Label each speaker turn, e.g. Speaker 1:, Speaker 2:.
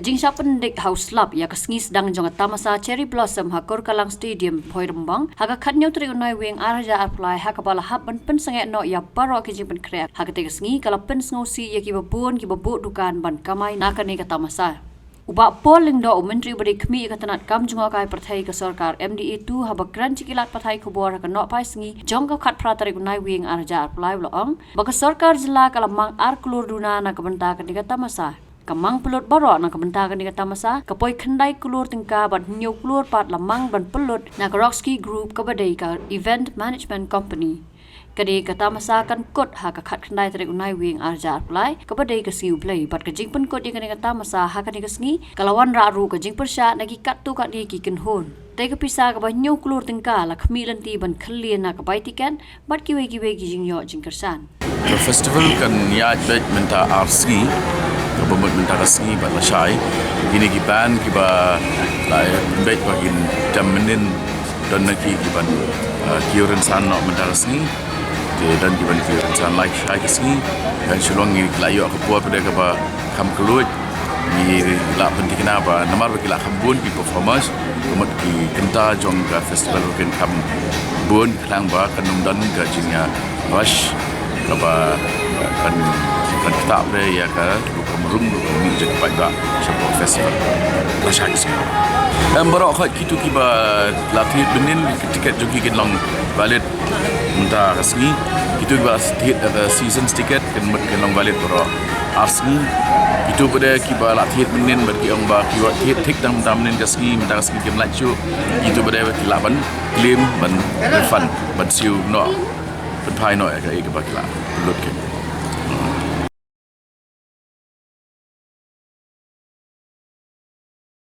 Speaker 1: Kajing siya pendik house lab ya kesengi sedang jong tamasa cherry blossom ha Korkalang stadium hoi rembang ha katnyo tri unai wing araja apply ha kapala hab ban pen sange no ya baro kajing pen krek ha ketek kesengi kala pen sngosi ya ki babun ki babuk dukan ban kamai nakane ka tamasa Ubak polling do menteri beri kemi katanat kam junga kai partai ke Sorkar MDA 2 haba kran cikilat partai kubor ka nok pai sengi jong ka khat pratari unai wing arja apply loong baka Sorkar jila kala mang ar Klur duna na kabenta ka diga tamasa kamang pelut baro na kabenta ka diga tamasa kapoi khandai Klur tingka ban nyu Klur pat lamang ban pelut na ka Rockski group ka badai ka event management company Kadi kata masakan kot ha kakat kendai tarik unai wing arja apply kepada kesiu play bat kejing pun kot yang kata masa ha kan kesengi kalawan raru kejing persya nagi kat tu kat ni kiken hon tai kepisah ke banyu Klur tingka la khmi lanti ban khlien na ke baitikan bat kiwe kijing yo jing Kyrshan
Speaker 2: The festival kan Ïatreilang minta Rockski kebomot minta Rockski bat lasai ini ki ban ki ba lai bet bagin jamenin dan nagi ki ban Kyrshan no minta Rockski dan di balik Kyrshan like saya kesini dan Shillong Mail aku buat pada apa kam Klur ni la penting kenapa nomor bagi la kambun di performance kemudian di kenta jong ke festival kan kam bun kelang ba kanum dan gajinya rush apa kan kita pada ya kan merung ni jadi pada sebuah festival rush kesini dan baru kat kita kiba latih benin tiket jogi kan long valid minta Rockski itu kiba tiket ada season tiket kan long valid baru Rockski itu pada kiba latih benin bagi orang ba kiba tiket tik dan minta Rockski minta Rockski game lanjut itu pada laban claim ban refund ban siu no ban pai no ya kiba kiba belut